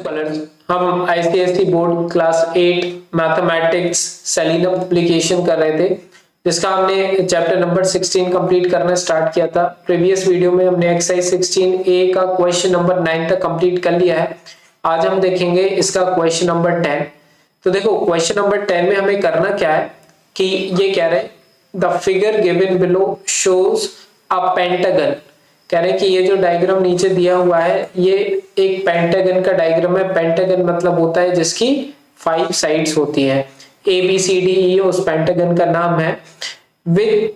Colours. हम ICSE board class 8 mathematics सेलिनम application कर रहे थे, जिसका हमने चैप्टर नंबर 16 कंप्लीट करना स्टार्ट किया था। प्रीवियस वीडियो में हमने एक्सरसाइज 16A का क्वेश्चन नंबर 9 तक कंप्लीट कर लिया है। आज हम देखेंगे इसका क्वेश्चन नंबर 10। तो देखो क्वेश्चन नंबर 10 में हमें करना क्या है कि ये कह रहे हैं the figure given below shows a pentagon. कह रहे हैं कि ये जो डायग्राम नीचे दिया हुआ है ये एक पेंटागन का डायग्राम है। पेंटागन मतलब होता है जिसकी 5 साइड्स होती हैं। ABCDE उस पेंटागन का नाम है। With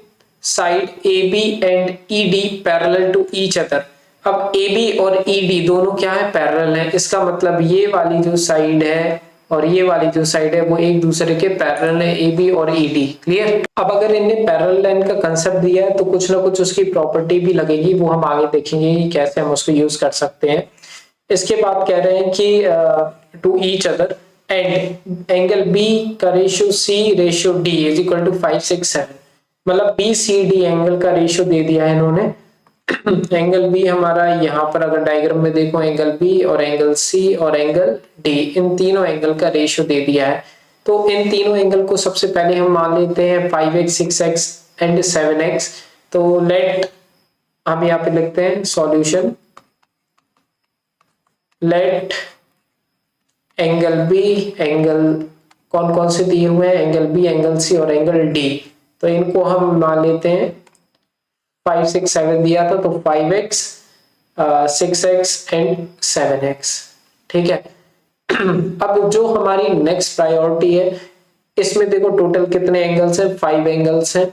side AB and ED parallel to each other. अब AB और ED दोनों क्या है, पैरेलल है। इसका मतलब ये वाली जो साइड है और ये वाली जो साइड है वो एक दूसरे के पैरेलल है, AB और ED। क्लियर। अब अगर इनने पैरेलल लाइन का कंसेप्ट दिया है तो कुछ ना कुछ उसकी प्रॉपर्टी भी लगेगी, वो हम आगे देखेंगे कि कैसे हम उसको यूज कर सकते हैं। इसके बाद कह रहे हैं कि to each other and angle B का ratio C ratio D is equal to 5, 6, 7। मतलब BCD एंगल का रेशियो दे दिया है इन्होंने। एंगल B हमारा यहाँ पर अगर डायग्राम में देखो एंगल B और एंगल C और एंगल D, इन तीनों एंगल का रेशियो दे दिया है। तो इन तीनों एंगल को सबसे पहले हम मान लेते हैं 5x, 6x एंड 7x। तो लेट हम यहाँ पे लिखते हैं solution. Let angle B, angle कौन कौन से दिए हुए हैं, एंगल B, एंगल C और एंगल D। तो इनको हम मान लेते हैं 5, 6, 7 दिया था तो 5x, 6x एंड 7x। ठीक है। अब जो हमारी नेक्स्ट प्रायोरिटी है, इसमें देखो टोटल कितने एंगल्स हैं, 5 एंगल्स हैं,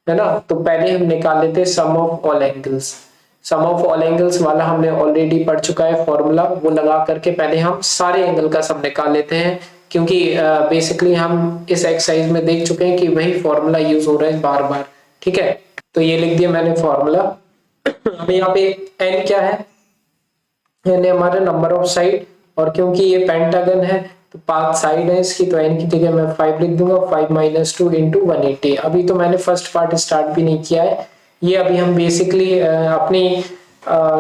है ना। तो पहले हम निकाल लेते हैं sum of all angles. Sum of all angles वाला हमने ऑलरेडी पढ़ चुका है फॉर्मूला, वो लगा करके पहले हम सारे एंगल का सम निकाल लेते हैं, क्योंकि बेसिकली हम इस एक्सरसाइज में देख चुके हैं कि वही फॉर्मूला यूज हो रहा है बार बार। ठीक है। तो ये लिख दिया मैंने फॉर्मूला। अब यहाँ पे n क्या है, n हमारा नंबर ऑफ साइड, और क्योंकि ये पेंटागन है तो 5 साइड है इसकी, तो n की जगह मैं 5 लिख दूंगा। 5 - 2 × 180। अभी तो मैंने फर्स्ट पार्ट स्टार्ट भी नहीं किया है, ये अभी हम बेसिकली अपनी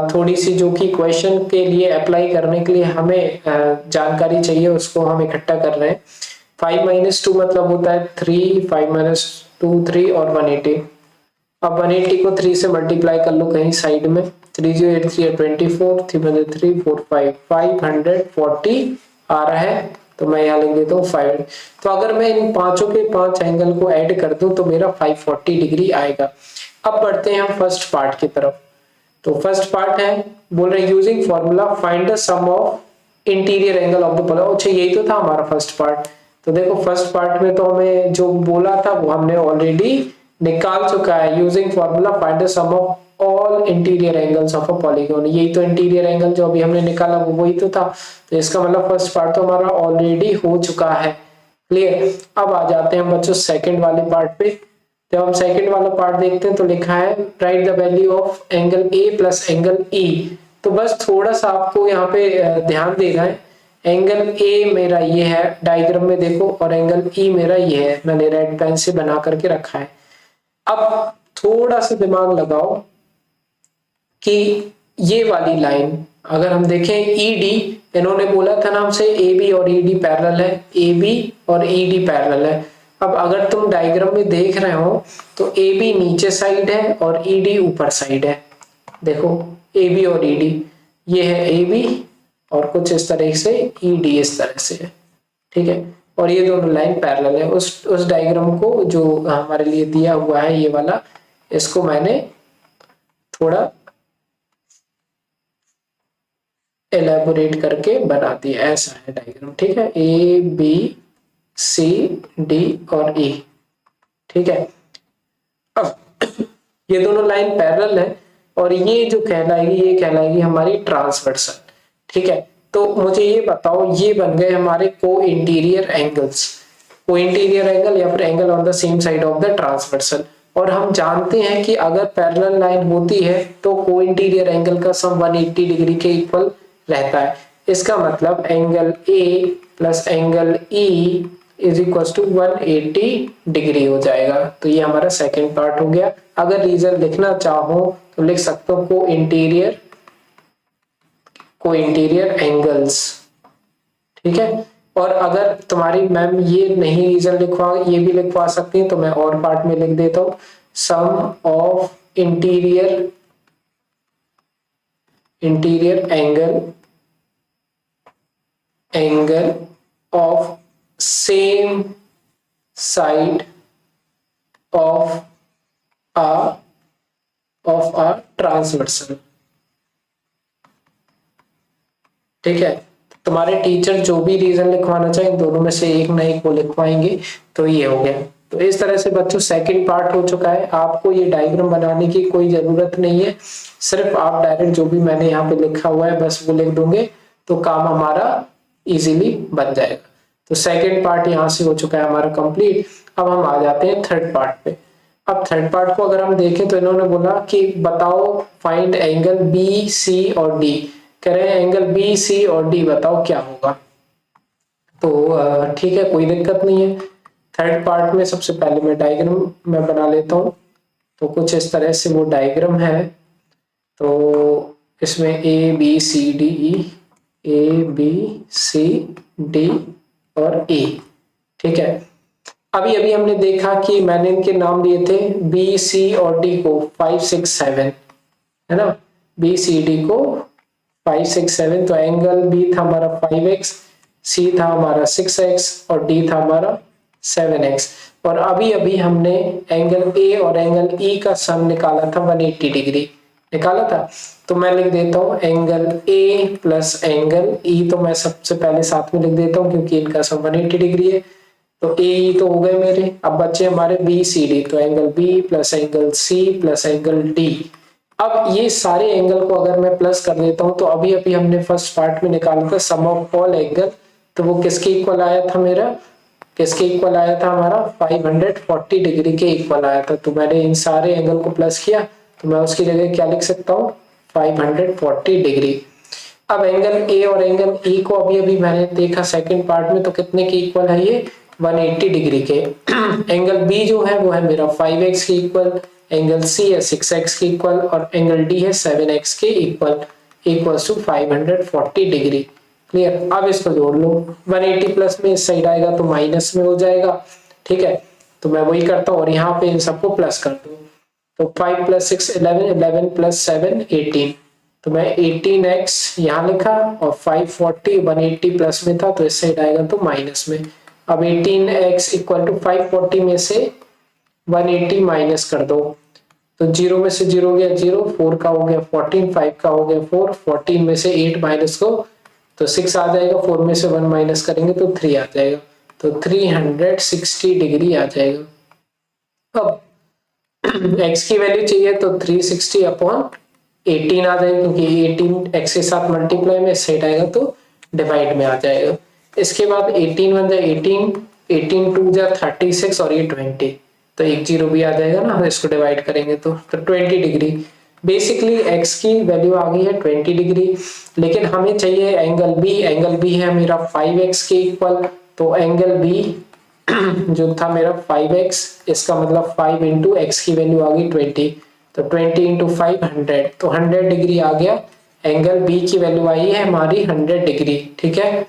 थोड़ी सी जो कि क्वेश्चन के लिए अप्लाई करने के लिए हमें जानकारी चाहिए उसको हम इकट्ठा कर रहे हैं। 5 - 2 मतलब होता है 3, 5 - 2 3 और 180। अब 180 को 3 से मल्टीप्लाई कर लो कहीं साइड में। 3 0 8 3 24, 3 3 4 5, 540 आ रहा है। तो मैं यहाँ लिख देता हूँ 5। तो अगर मैं इन पांचों के 5 एंगल को ऐड कर दूं तो मेरा 540 डिग्री आएगा। अब बढ़ते हैं हम फर्स्ट पार्ट की तरफ। तो फर्स्ट पार्ट है, बोल रहे हैं using formula find the sum of interior angle of the polygon. अच्छा यही तो था हमारा फर्स्ट पार्ट। तो देखो फर्स्ट पार्ट में तो हमें जो बोला था वो हमने ऑलरेडी निकाल चुका है। Using formula find the sum of all interior angles of a polygon. यही तो इंटीरियर एंगल जो अभी हमने निकाला वो वही तो था। तो इसका मतलब फर्स्ट पार्ट तो हमारा ऑलरेडी हो चुका है। क्लियर। अब आ जाते हैं बच्चों सेकंड वाले पार्ट पे। जब हम सेकंड वाला पार्ट देखते हैं तो लिखा है right the value of angle A plus angle E। तो बस थोड़ा सा आपको यहाँ पे ध्यान देना है। एंगल A मेरा ये है डायग्राम में देखो, और एंगल E मेरा ये है, मैंने रेड पेन से बना करके रखा है। अब थोड़ा सा दिमाग लगाओ कि ये वाली लाइन अगर हम देखें ED, इन्होंने बोला था ना हमसे AB और ED पैरेलल है, AB और ED पैरेलल है। अब अगर तुम डायग्राम में देख रहे हो तो AB नीचे साइड है और ED ऊपर साइड है। देखो AB और ED, ये है AB और कुछ इस तरह से ED इस तरह से है। ठीक है। और ये दोनों लाइन पैरेलल है। उस डायग्राम को जो हमारे लिए दिया हुआ है ये वाला, इसको मैंने थोड़ा एलैबोरेट करके बना दिया। ऐसा है डायग्राम। ठीक है। ABCD और E। ठीक है। अब ये दोनों लाइन पैरेलल है और ये जो कहलाएगी ये कहलाएगी हमारी ट्रांसवर्सल। ठीक है। तो मुझे ये बताओ, ये बन गए हमारे को इंटीरियर एंगल्स। को इंटीरियर एंगल या फिर angle on the same side of the transversal. और हम जानते हैं कि अगर पैरेलल लाइन होती है तो को इंटीरियर एंगल का सम 180 डिग्री के इक्वल रहता है। इसका मतलब angle A plus angle E is equal to 180 degree हो जाएगा। तो ये हमारा सेकंड पार्ट हो गया। अगर रीजन लिखना चाहो तो लिख सकते हो को इंटीरियर एंगल्स। ठीक है। और अगर तुम्हारी मैम ये नहीं रीजन लिखवा, ये भी लिखवा सकती हैं, तो मैं और पार्ट में लिख देता हूँ, sum of interior angle of same side of a transversal. ठीक है, तुम्हारे टीचर जो भी रीजन लिखवाना चाहे दोनों में से एक ना एक वो लिखवाएंगे। तो ये हो गया। तो इस तरह से बच्चों सेकंड पार्ट हो चुका है। आपको ये डायग्राम बनाने की कोई जरूरत नहीं है, सिर्फ आप डायरेक्ट जो भी मैंने यहाँ पे लिखा हुआ है बस वो लिख दोगे तो काम हमारा इजीली बन जाएगा। तो सेकंड पार्ट यहाँ से हो चुका है हमारा कंप्लीट। अब हम आ जाते हैं थर्ड पार्ट पे। अब थर्ड पार्ट को अगर हम देखें तो इन्होंने बोला कि बताओ फाइंड एंगल बी सी और डी। कह रहे हैं एंगल बी सी और डी बताओ क्या होगा। तो ठीक है, कोई दिक्कत नहीं है। थर्ड पार्ट में सबसे पहले मैं डायग्राम मैं बना लेता हूँ। तो कुछ इस तरह से वो डायग्राम है। तो इसमें ए बी सी डी और ई। ठीक है, अभी अभी हमने देखा कि मैंने इनके नाम दिए थे बी सी और डी को 5 6 7, है ना। बी सी डी को 5 6 7। तो एंगल बी था हमारा 5x, सी था हमारा 6x और डी था हमारा 7x। और अभी अभी हमने एंगल ए और एंगल ई का सम निकाला था, 180 डिग्री निकाला था। तो मैं लिख देता हूँ angle A plus angle E. तो मैं सबसे पहले साथ में लिख देता हूँ क्योंकि इनका सम 180 डिग्री है। तो ए ई तो हो गए मेरे। अब बच्चे हमारे बी सी डी। तो angle B plus angle C plus angle D. अब ये सारे एंगल को अगर मैं प्लस कर देता हूं तो अभी अभी हमने फर्स्ट पार्ट में निकाला था सम ऑफ ऑल एंगल। तो वो किसके इक्वल आया था मेरा, किसके इक्वल आया था हमारा 540 डिग्री के इक्वल आया था। तो मैंने इन सारे एंगल को प्लस किया तो मैं उसकी जगह क्या लिख सकता हूँ 540 डिग्री। अब एंगल ए और एंगल ई को अभी अभी मैंने देखा सेकंड पार्ट में, तो कितने के इक्वल है ये 180 डिग्री के। एंगल बी जो है वो है मेरा 5x के इक्वल, एंगल सी है 6x के इक्वल और एंगल डी है 7x के equal, equals to 540 degree. Clear. अब इसको जोड़ लो, 180 प्लस में इस साइड आएगा तो माइनस में हो जाएगा। ठीक है, तो मैं वही करता हूँ और यहाँ पे इन सबको प्लस कर दूं। तो 5 प्लस 6 11, 11 प्लस 7 18। तो मैं 18x यहाँ लिखा और 540 180 प्लस में था तो इस साइड आएगा तो माइनस में। अब 18x इक्वल टू 540 में से 180 माइनस कर दो तो 0 में से 0 गया 0, 4 का हो गया 14, 5 का हो गया 4, 14 में से 8 माइनस को तो 6 आ जाएगा, 4 में से 1 माइनस करेंगे तो 3 आ जाएगा। तो 360 डिग्री आ जाएगा। अब x की वैल्यू चाहिए तो 360 अपॉन 18 आ जाएगा क्योंकि 18 x के साथ मल्टीप्लाई में सेट आएगा तो डिवाइड में आ जाएगा। इसके बाद 18 बन जाए 18, 18 2 जा 36 और ये 20 तो एक जीरो भी आ जाएगा ना, इसको डिवाइड करेंगे तो 20 डिग्री। बेसिकली x की वैल्यू आ गई है 20 डिग्री, लेकिन हमें चाहिए एंगल b। एंगल b है मेरा 5x के इक्वल। तो एंगल b जो था मेरा 5x, इसका मतलब 5 इंटू एक्स की वैल्यू आ गई 20। तो 20 इंटू 5 100, तो 100 डिग्री आ गया। एंगल बी की वैल्यू आई है हमारी 100 डिग्री। ठीक है,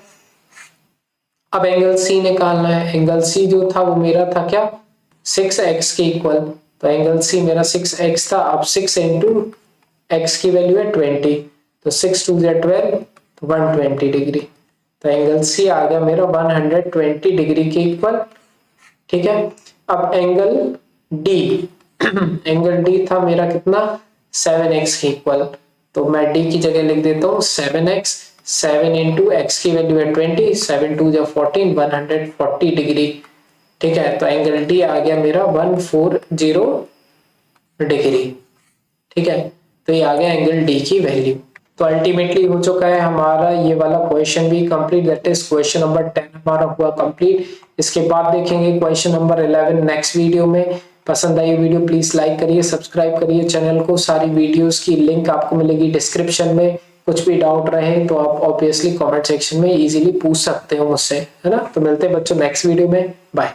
अब एंगल सी निकालना है। एंगल सी जो था वो मेरा था क्या 6x के इक्वल। तो एंगल सी मेरा 6x था। अब 6 इंटू एक्स की वैल्यू है 20, तो 6 2 12 तो 120 डिग्री। तो एंगल सी आ गया मेरा 120 डिग्री के इक्वल। ठीक है, अब एंगल डी एंगल डी था मेरा कितना 7x के इक्वल। तो मैं डी की जगह लिख देता हूँ 7x। 7 इंटू एक्स की वैल्यू है 20, 7 2 14, 140 डिग्री। ठीक है, तो एंगल डी आ गया मेरा 140 डिग्री। ठीक है, तो ये आ गया एंगल डी की वैल्यू। तो अल्टीमेटली हो चुका है हमारा ये वाला क्वेश्चन भी complete, that is question number 10 हमारा हुआ कंप्लीट। इसके बाद देखेंगे क्वेश्चन नंबर 11 नेक्स्ट वीडियो में। पसंद आई वीडियो प्लीज लाइक करिए, सब्सक्राइब करिए चैनल को। सारी वीडियोस की लिंक आपको मिलेगी डिस्क्रिप्शन में। कुछ भी डाउट रहे तो आप ऑब्वियसली कमेंट सेक्शन में इजीली पूछ सकते हो मुझसे, है ना। तो मिलते हैं बच्चों नेक्स्ट वीडियो में, बाय।